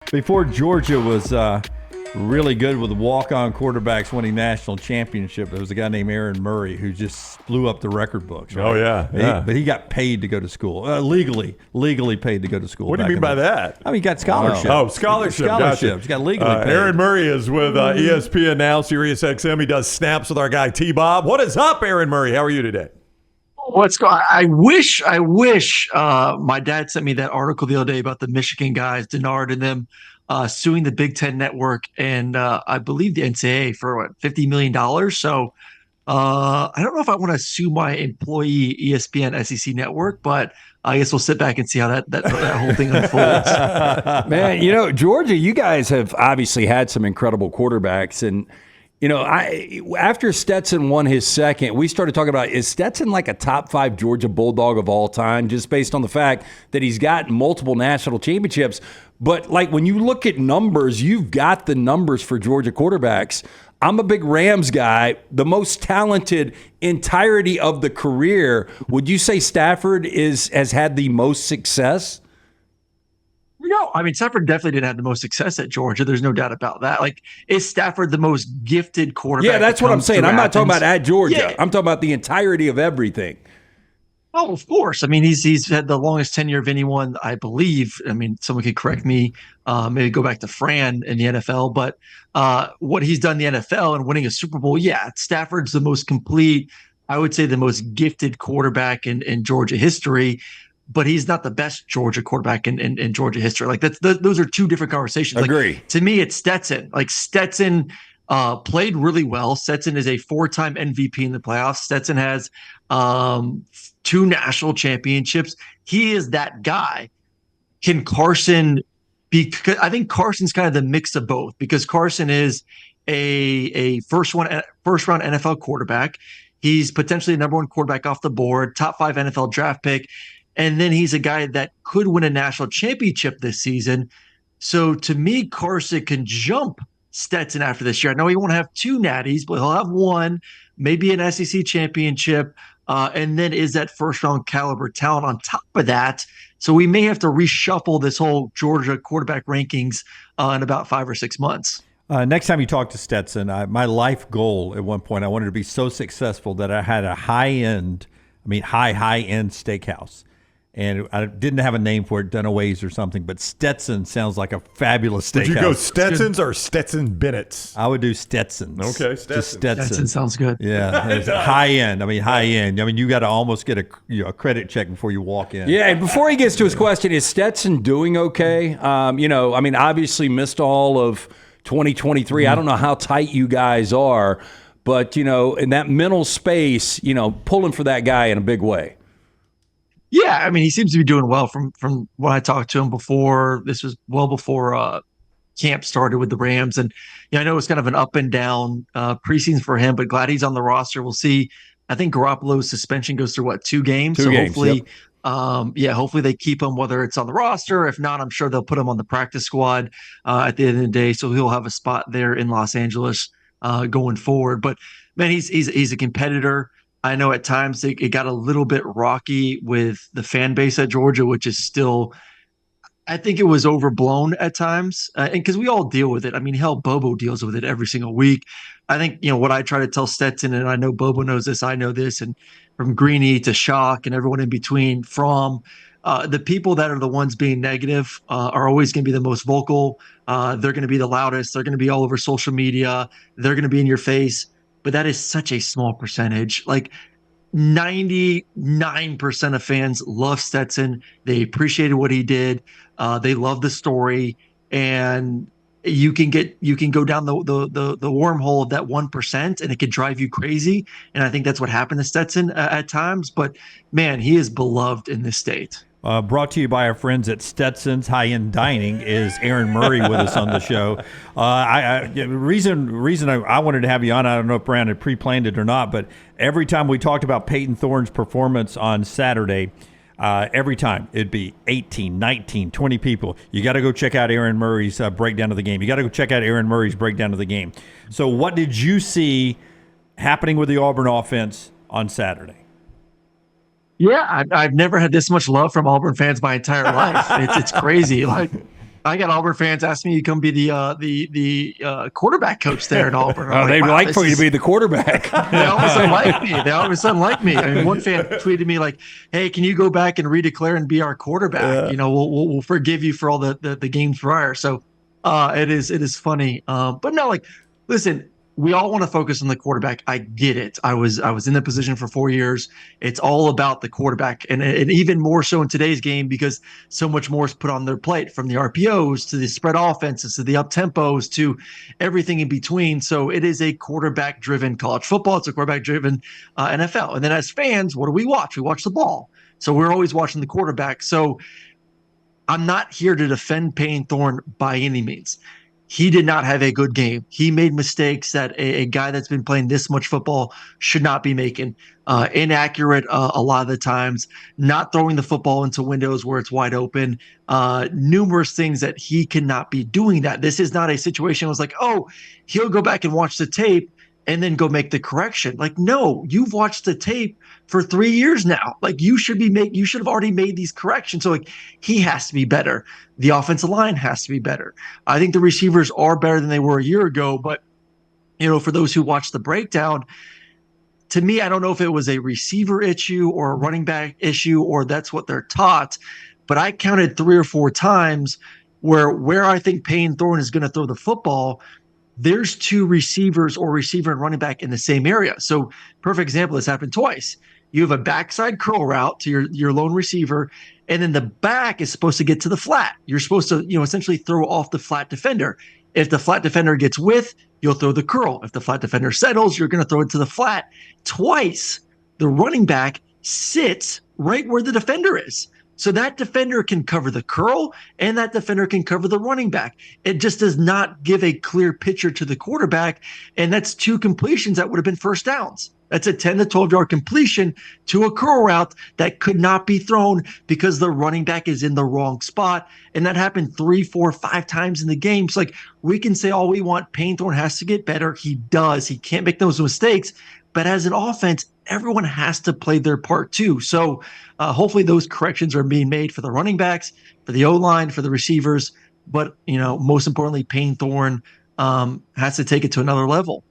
Before Georgia was really good with walk-on quarterbacks winning national championship, there was a guy named Aaron Murray who just blew up the record books. Right? Oh, yeah. But he got paid to go to school, legally paid to go to school. What do you mean by that? I mean, he got scholarship. Oh, scholarship. Gotcha. He got legally paid. Aaron Murray is with ESPN now, Sirius XM. He does snaps with our guy T-Bob. What is up, Aaron Murray? How are you today? What's going? I wish my dad sent me that article the other day about the Michigan guys, Denard and them, suing the Big Ten Network and I believe the NCAA for $50 million. So I don't know if I want to sue my employee ESPN SEC Network, but I guess we'll sit back and see how that whole thing unfolds. Man, Georgia, you guys have obviously had some incredible quarterbacks, and after Stetson won his second, we started talking about, is Stetson like a top 5 Georgia Bulldog of all time, just based on the fact that he's got multiple national championships. But like when you look at numbers, you've got the numbers for Georgia quarterbacks. I'm a big Rams guy. The most talented entirety of the career. Would you say Stafford has had the most success? No, I mean, Stafford definitely didn't have the most success at Georgia. There's no doubt about that. Like, is Stafford the most gifted quarterback? Yeah, that's what I'm saying. I'm not talking about at Georgia. Yeah. I'm talking about the entirety of everything. Oh, of course. I mean, he's had the longest tenure of anyone, I believe. I mean, someone could correct me, maybe go back to Fran in the NFL. But what he's done in the NFL and winning a Super Bowl, yeah, Stafford's the most complete, I would say the most gifted quarterback in Georgia history. But he's not the best Georgia quarterback in Georgia history. Like those are two different conversations. Agree. Like, to me, it's Stetson. Like Stetson played really well. Stetson is a 4-time MVP in the playoffs. Stetson has 2 national championships. He is that guy. Can Carson be? I think Carson's kind of the mix of both, because Carson is a first round NFL quarterback. He's potentially the number 1 quarterback off the board, top 5 NFL draft pick. And then he's a guy that could win a national championship this season. So to me, Carson can jump Stetson after this year. I know he won't have 2 natties, but he'll have 1, maybe an SEC championship, and then is that first-round caliber talent on top of that. So we may have to reshuffle this whole Georgia quarterback rankings in about 5 or 6 months. Next time you talk to Stetson, my life goal at one point, I wanted to be so successful that I had a high-end steakhouse. And I didn't have a name for it, Dunaway's or something, but Stetson sounds like a fabulous steakhouse. Would you go Stetson's or Stetson Bennett's? I would do Stetson's. Okay, Just Stetson. Stetson sounds good. Yeah, it's high end. High end. You got to almost get a credit check before you walk in. Yeah, and before he gets to his question, is Stetson doing okay? Obviously missed all of 2023. I don't know how tight you guys are, but, in that mental space, pulling for that guy in a big way. Yeah, I mean, he seems to be doing well from when I talked to him before. This was well before camp started with the Rams. And I know it's kind of an up and down preseason for him, but glad he's on the roster. We'll see. I think Garoppolo's suspension goes through 2 games? 2 games, hopefully, yep. Hopefully they keep him, whether it's on the roster. If not, I'm sure they'll put him on the practice squad at the end of the day. So he'll have a spot there in Los Angeles going forward. But man, he's a competitor. I know at times it got a little bit rocky with the fan base at Georgia, which is still, I think it was overblown at times. And because we all deal with it. I mean, hell, Bobo deals with it every single week. I think, what I try to tell Stetson, and I know Bobo knows this, I know this, and from Greeny to Shock and everyone in between, from the people that are the ones being negative are always going to be the most vocal. They're going to be the loudest. They're going to be all over social media. They're going to be in your face. But that is such a small percentage. Like 99% of fans love Stetson. They appreciated what he did. They love the story, and you can go down the wormhole of that 1%, and it could drive you crazy. And I think that's what happened to Stetson at times. But man, he is beloved in this state. Brought to you by our friends at Stetson's High-End Dining is Aaron Murray with us on the show. The reason I wanted to have you on, I don't know if Brown had pre-planned it or not, but every time we talked about Payton Thorne's performance on Saturday, every time it'd be 18, 19, 20 people. You got to go check out Aaron Murray's breakdown of the game. You got to go check out Aaron Murray's breakdown of the game. So what did you see happening with the Auburn offense on Saturday? Yeah, I've never had this much love from Auburn fans my entire life. It's crazy. Like, I got Auburn fans asking me to come be the quarterback coach there at Auburn. Oh, they'd like for you to be the quarterback. They all of a sudden like me. They all of a sudden like me. I mean, one fan tweeted me like, "Hey, can you go back and redeclare and be our quarterback? We'll forgive you for all the games prior." So it is funny. But no, like, listen. We all want to focus on the quarterback. I get it. I was in the position for 4 years. It's all about the quarterback, and even more so in today's game because so much more is put on their plate, from the RPOs to the spread offenses to the up tempos to everything in between. So it is a quarterback-driven college football. It's a quarterback-driven NFL. And then as fans, what do we watch? We watch the ball. So we're always watching the quarterback. So I'm not here to defend Payton Thorne by any means. He did not have a good game. He made mistakes that a guy that's been playing this much football should not be making. Inaccurate a lot of the times, not throwing the football into windows where it's wide open. Numerous things that he cannot be doing that. This is not a situation where it's like, oh, he'll go back and watch the tape and then go make the correction. Like, no, you've watched the tape for 3 years now. Like, you should have already made these corrections. So like, he has to be better. The offensive line has to be better. I think the receivers are better than they were a year ago, but for those who watched the breakdown, to me, I don't know if it was a receiver issue or a running back issue, or that's what they're taught, but I counted 3 or 4 times where I think Payton Thorne is going to throw the football. There's 2 receivers or receiver and running back in the same area. So perfect example, this happened twice. You have a backside curl route to your lone receiver, and then the back is supposed to get to the flat. You're supposed to, essentially throw off the flat defender. If the flat defender gets width, you'll throw the curl. If the flat defender settles, you're going to throw it to the flat. Twice, the running back sits right where the defender is. So that defender can cover the curl and that defender can cover the running back. It just does not give a clear picture to the quarterback. And that's 2 completions that would have been first downs. That's a 10 to 12 yard completion to a curl route that could not be thrown because the running back is in the wrong spot. And that happened 3, 4, 5 times in the game. It's like, we can say all we want. Payton Thorne has to get better. He does. He can't make those mistakes. But as an offense, everyone has to play their part too. So hopefully those corrections are being made for the running backs, for the O-line, for the receivers. But, most importantly, Payton Thorne has to take it to another level.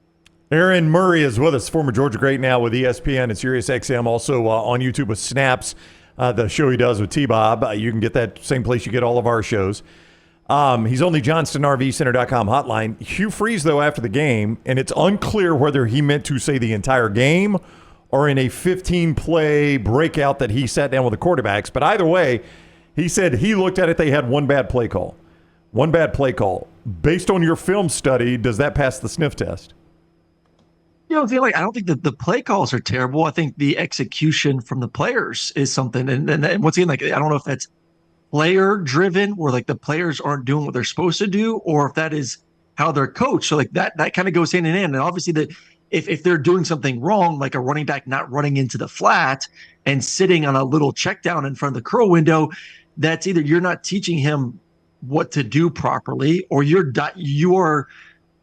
Aaron Murray is with us, former Georgia great, now with ESPN and SiriusXM, also on YouTube with Snaps, the show he does with T-Bob. You can get that same place you get all of our shows. He's on the JohnstonRVCenter.com hotline. Hugh Freeze, though, after the game, and it's unclear whether he meant to say the entire game or in a 15-play breakout that he sat down with the quarterbacks. But either way, he said he looked at it, they had one bad play call. One bad play call. Based on your film study, does that pass the sniff test? I don't think that the play calls are terrible. I think the execution from the players is something. And once again, I don't know if that's player driven, where the players aren't doing what they're supposed to do, or if that is how they're coached. So that kind of goes hand in hand. And obviously if they're doing something wrong, like a running back not running into the flat and sitting on a little check down in front of the curl window, that's either you're not teaching him what to do properly, or you're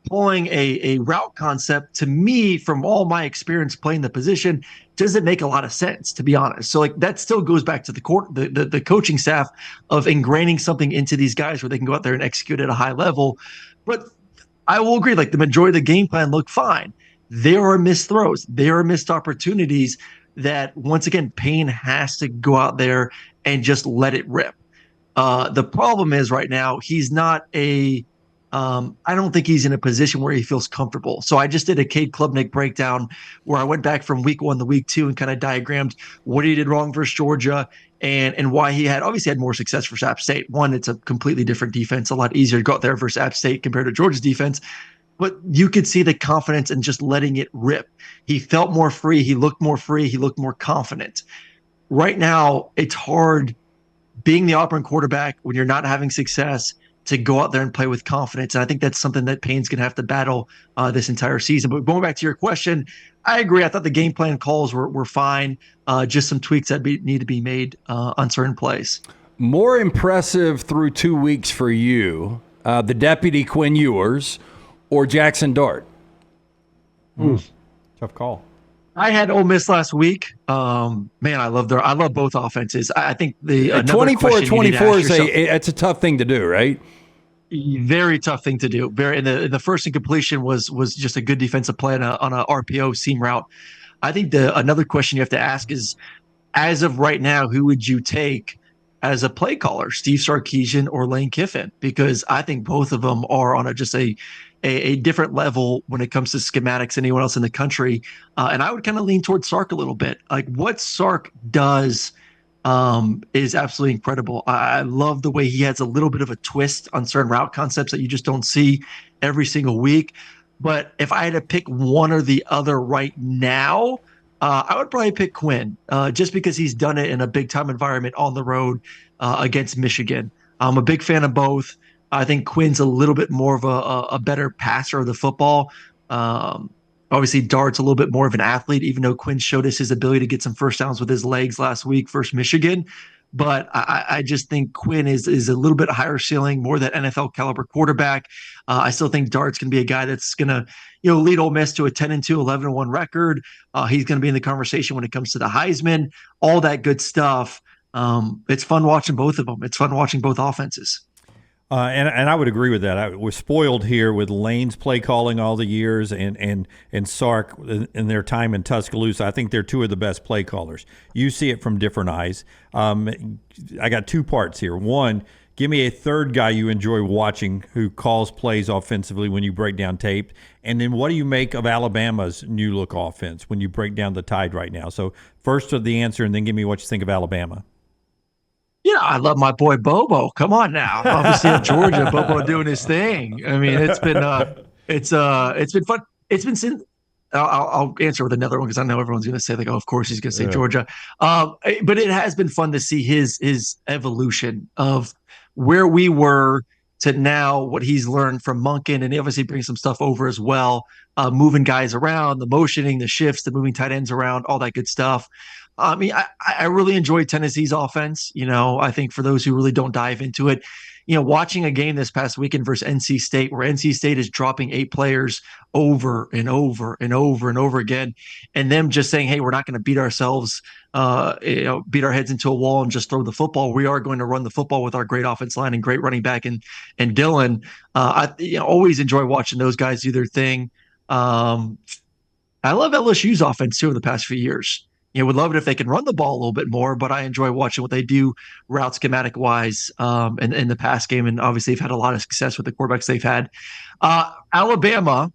pulling a route concept. To me, from all my experience playing the position, doesn't make a lot of sense, to be honest. So that still goes back to the coaching staff of ingraining something into these guys where they can go out there and execute at a high level. But I will agree, the majority of the game plan looked fine. There are missed throws. There are missed opportunities that, once again, Payne has to go out there and just let it rip. The problem is right now, he's not I don't think he's in a position where he feels comfortable. So I just did a Cade Klubnik breakdown where I went back from week 1 to week 2 and kind of diagrammed what he did wrong versus Georgia and why he obviously had more success versus App State. One, it's a completely different defense, a lot easier to go out there versus App State compared to Georgia's defense. But you could see the confidence and just letting it rip. He felt more free. He looked more free. He looked more confident. Right now, it's hard being the Auburn quarterback when you're not having success to go out there and play with confidence. And I think that's something that Payne's going to have to battle this entire season. But going back to your question, I agree. I thought the game plan calls were fine. Just some tweaks that need to be made on certain plays. More impressive through 2 weeks for you, the deputy Quinn Ewers or Jaxson Dart? Tough call. I had Ole Miss last week. Man, I love both offenses. I think the 24-24 it's a tough thing to do, right? Very tough thing to do. And the first incompletion was just a good defensive play on a RPO seam route. I think another question you have to ask is, as of right now, who would you take as a play caller, Steve Sarkisian or Lane Kiffin? Because I think both of them are on just a different level when it comes to schematics than anyone else in the country. And I would kind of lean towards Sark a little bit. Like what Sark does is absolutely incredible. I love the way he has a little bit of a twist on certain route concepts that you just don't see every single week. But if I had to pick one or the other right now, I would probably pick Quinn, just because he's done it in a big time environment on the road against Michigan. I'm a big fan of both. I think Quinn's a little bit more of a better passer of the football. Obviously, Dart's a little bit more of an athlete, even though Quinn showed us his ability to get some first downs with his legs last week versus Michigan. But I just think Quinn is a little bit higher ceiling, more that NFL caliber quarterback. I still think Dart's going to be a guy that's going to, lead Ole Miss to a 10-2, 11-1 record. He's going to be in the conversation when it comes to the Heisman, all that good stuff. It's fun watching both of them. It's fun watching both offenses. And I would agree with that. I was spoiled here with Lane's play calling all the years and Sark in their time in Tuscaloosa. I think they're two of the best play callers. You see it from different eyes. I got two parts here. One, give me a third guy you enjoy watching who calls plays offensively when you break down tape. And then what do you make of Alabama's new look offense when you break down the Tide right now? So first of the answer, and then give me what you think of Alabama. Yeah, I love my boy Bobo. Come on now. Obviously in Georgia, Bobo doing his thing. I mean, it's been fun. It's been since I'll answer with another one because I know everyone's going to say like, oh, of course he's going to say Georgia. But it has been fun to see his evolution of where we were to now, what he's learned from Monken, and he obviously brings some stuff over as well, moving guys around, the motioning, the shifts, the moving tight ends around, all that good stuff. I mean, I really enjoy Tennessee's offense. I think for those who really don't dive into it, watching a game this past weekend versus NC State, where NC State is dropping 8 players over and over and over and over again, and them just saying, hey, we're not going to beat ourselves, beat our heads into a wall and just throw the football. We are going to run the football with our great offense line and great running back and Dylan. I always enjoy watching those guys do their thing. I love LSU's offense too over the past few years. Would love it if they can run the ball a little bit more, but I enjoy watching what they do route schematic wise in the pass game. And obviously they've had a lot of success with the quarterbacks they've had. Alabama,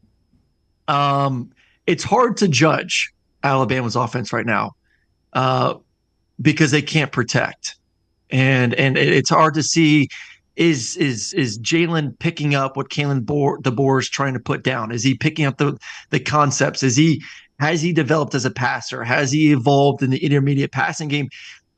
it's hard to judge Alabama's offense right now because they can't protect. And it's hard to see, is Jalen picking up what Kalen DeBoer is trying to put down? Is he picking up the concepts? Has he developed as a passer? Has he evolved in the intermediate passing game?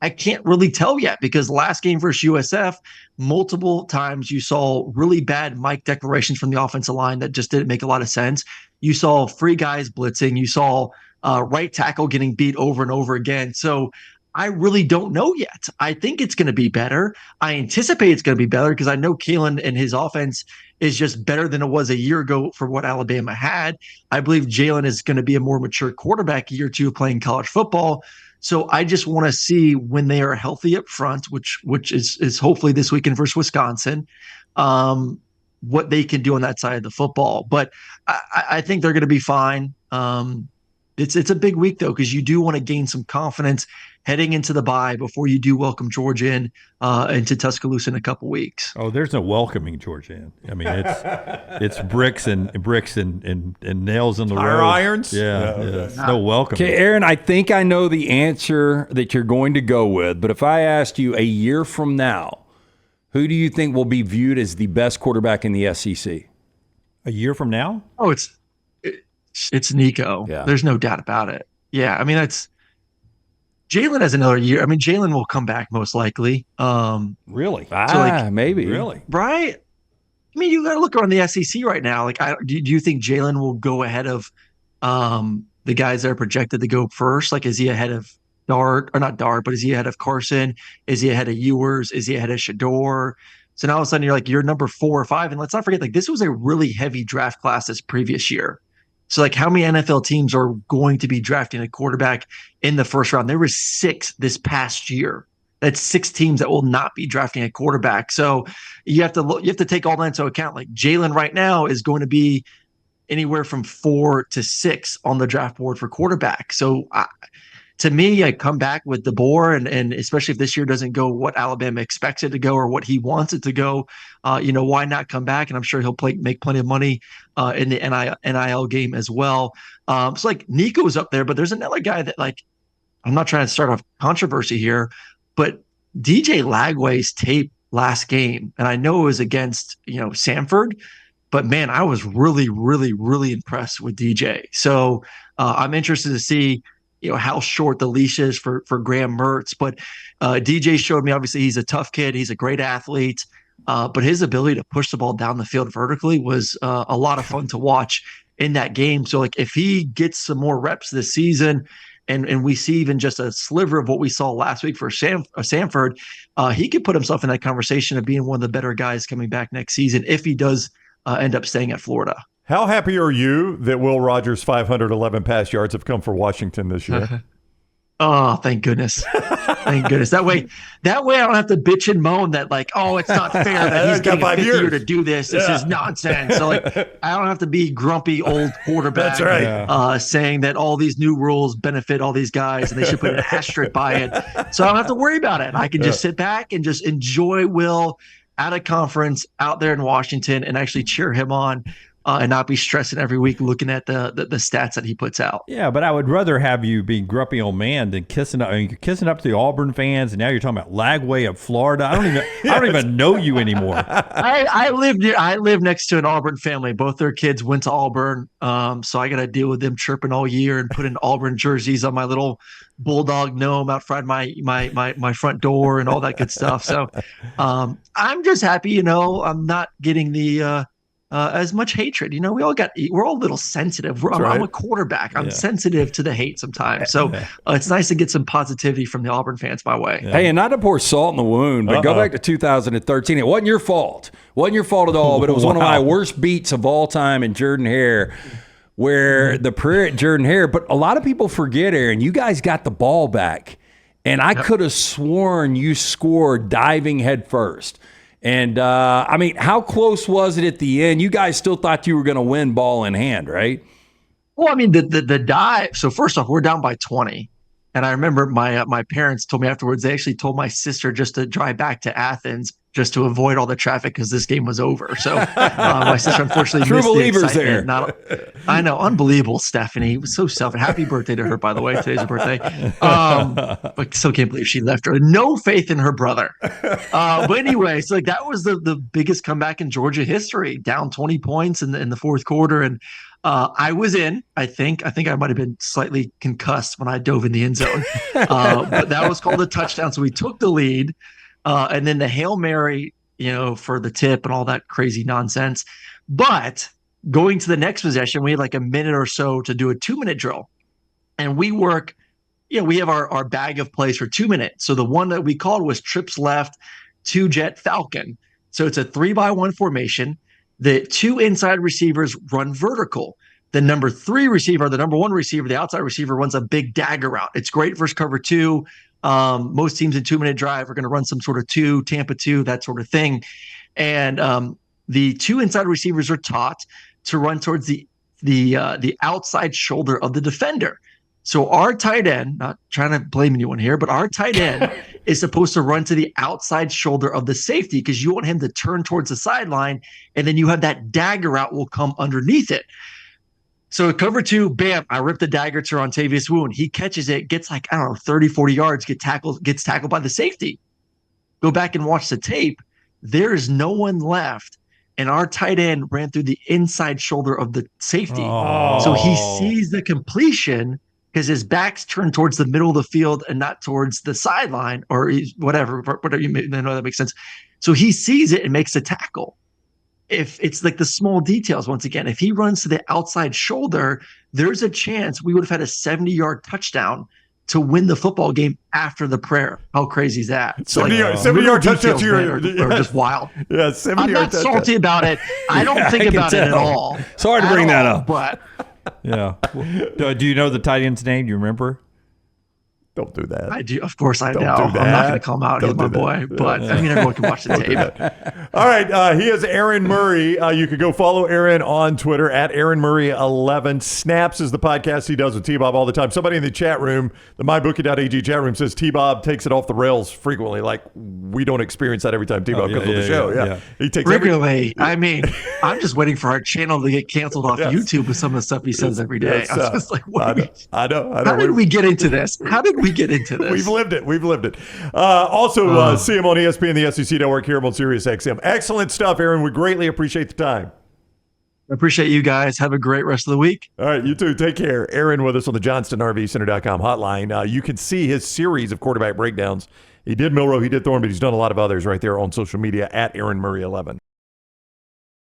I can't really tell yet because last game versus USF, multiple times you saw really bad mic declarations from the offensive line that just didn't make a lot of sense. You saw free guys blitzing. You saw right tackle getting beat over and over again. So I really don't know yet. I think it's going to be better. I anticipate it's going to be better because I know Kalen and his offense is just better than it was a year ago for what Alabama had. I believe Jalen is going to be a more mature quarterback a year or two playing college football. So I just want to see when they are healthy up front, which is hopefully this weekend versus Wisconsin, what they can do on that side of the football. But I think they're going to be fine. It's a big week, though, because you do want to gain some confidence heading into the bye before you do welcome Georgia into Tuscaloosa in a couple weeks. Oh, there's no welcoming Georgia in. I mean, it's bricks and nails in the road. Tire irons? Yeah. It's no welcoming. Okay, Aaron, I think I know the answer that you're going to go with, but if I asked you a year from now, who do you think will be viewed as the best quarterback in the SEC? A year from now? Oh, it's Nico. Yeah. There's no doubt about it. Yeah, I mean, Jalen has another year. I mean, Jalen will come back most likely. Really? Maybe. Really? Right? I mean, you got to look around the SEC right now. Like, do you think Jalen will go ahead of the guys that are projected to go first? Like, is he ahead of Dart, or not Dart, but is he ahead of Carson? Is he ahead of Ewers? Is he ahead of Shador? So now all of a sudden you're number 4 or 5. And let's not forget, like, this was a really heavy draft class this previous year. So, like, how many NFL teams are going to be drafting a quarterback in the first round? There were 6 this past year. That's 6 teams that will not be drafting a quarterback. So you have to take all that into account. Like Jalen right now is going to be anywhere from 4 to 6 on the draft board for quarterback. So to me, I come back with DeBoer, and especially if this year doesn't go what Alabama expects it to go or what he wants it to go, why not come back? And I'm sure he'll make plenty of money in the NIL game as well. So like Nico's up there, but there's another guy that, like, I'm not trying to start off controversy here, but DJ Lagway's tape last game, and I know it was against Samford, but man, I was really, really, really impressed with DJ. So I'm interested to see how short the leash is for Graham Mertz. But DJ showed me, obviously, he's a tough kid. He's a great athlete. But his ability to push the ball down the field vertically was a lot of fun to watch in that game. So, like, if he gets some more reps this season, and we see even just a sliver of what we saw last week for Samford, he could put himself in that conversation of being one of the better guys coming back next season if he does end up staying at Florida. How happy are you that Will Rogers' 511 pass yards have come for Washington this year? Oh, thank goodness. Thank goodness. That way I don't have to bitch and moan that, like, oh, it's not fair that he's getting a 5th year to do this. This is nonsense. So, like, I don't have to be grumpy old quarterback. That's right. Saying that all these new rules benefit all these guys and they should put an asterisk by it. So I don't have to worry about it. I can just sit back and just enjoy Will at a conference out there in Washington and actually cheer him on. And not be stressing every week looking at the stats that he puts out. Yeah, but I would rather have you be grumpy old man than kissing up. I mean, you're kissing up to the Auburn fans, and now you're talking about Lagway of Florida. I don't even know you anymore. I live next to an Auburn family. Both their kids went to Auburn, so I got to deal with them chirping all year and putting Auburn jerseys on my little bulldog gnome outside my front door and all that good stuff. So I'm just happy, I'm not getting the as much hatred. We're all a little sensitive. I'm a quarterback. I'm sensitive to the hate sometimes. So it's nice to get some positivity from the Auburn fans my way. Hey, and not to pour salt in the wound, but go back to 2013. It wasn't your fault. Wasn't your fault at all, but it was one of my worst beats of all time in Jordan-Hare, where the prayer at Jordan-Hare. But a lot of people forget, Aaron, you guys got the ball back, and I could have sworn you scored diving head first. And, I mean, how close was it at the end? You guys still thought you were going to win ball in hand, right? Well, I mean, the dive. So first off, we're down by 20. And I remember my parents told me afterwards, they actually told my sister just to drive back to Athens just to avoid all the traffic because this game was over. So my sister unfortunately True missed believers the excitement. there. I know, unbelievable, Stephanie. It was so selfish. Happy birthday to her, by the way. Today's her birthday. But still can't believe she left her. No faith in her brother. But anyway, so like that was the biggest comeback in Georgia history. Down 20 points in the fourth quarter, and I was in. I think I might have been slightly concussed when I dove in the end zone, but that was called a touchdown. So we took the lead. And then the Hail Mary, for the tip and all that crazy nonsense. But going to the next possession, we had like a minute or so to do a 2-minute drill. And we work, we have our bag of plays for 2 minutes. So the one that we called was trips left, 2-jet Falcon. So it's a 3-by-1 formation. The 2 inside receivers run vertical. The number 3 receiver, the number 1 receiver, the outside receiver runs a big dagger route. It's great versus cover 2. Most teams in 2-minute drive are going to run some sort of 2, Tampa 2, that sort of thing. And the 2 inside receivers are taught to run towards the outside shoulder of the defender. So our tight end, not trying to blame anyone here, but our tight end is supposed to run to the outside shoulder of the safety because you want him to turn towards the sideline, and then you have that dagger route will come underneath it. So at cover 2, bam, I rip the dagger to Rontavious Woon. He catches it, gets 30, 40 yards, gets tackled by the safety. Go back and watch the tape. There is no one left, and our tight end ran through the inside shoulder of the safety. So he sees the completion because his back's turned towards the middle of the field and not towards the sideline or whatever you know that makes sense. So he sees it and makes a tackle. If it's like the small details, once again, if he runs to the outside shoulder, there's a chance we would have had a 70-yard touchdown to win the football game after the prayer. How crazy is that? 70-yard touchdown are just wild. Yeah, 70-yard I'm not salty about it. I don't think about it at all. Sorry to bring that up. But yeah. Do you know the tight end's name? Do you remember? Don't do that. I do. Of course I know. Do I'm that. not going to call him out. He's my boy. But I mean, everyone can watch the tape. All right. He is Aaron Murray. You can go follow Aaron on Twitter at Aaron Murray11. Snaps is the podcast he does with T-Bob all the time. Somebody in the chat room, the mybookie.ag chat room, says T-Bob takes it off the rails frequently. Like, we don't experience that every time T-Bob comes on the show. Yeah. He takes frequently. I mean, I'm just waiting for our channel to get canceled off YouTube with some of the stuff he says every day. I'm just like, what? I know. How did we get into this? How did we get into this? We've lived it. Also, see him on ESPN, the SEC Network, here on Sirius XM. Excellent stuff, Aaron. We greatly appreciate the time. I appreciate you guys. Have a great rest of the week. All right, you too. Take care. Aaron with us on the JohnstonRVCenter.com hotline. You can see his series of quarterback breakdowns. He did Milroe, he did Thorne, but he's done a lot of others right there on social media at Aaron Murray 11.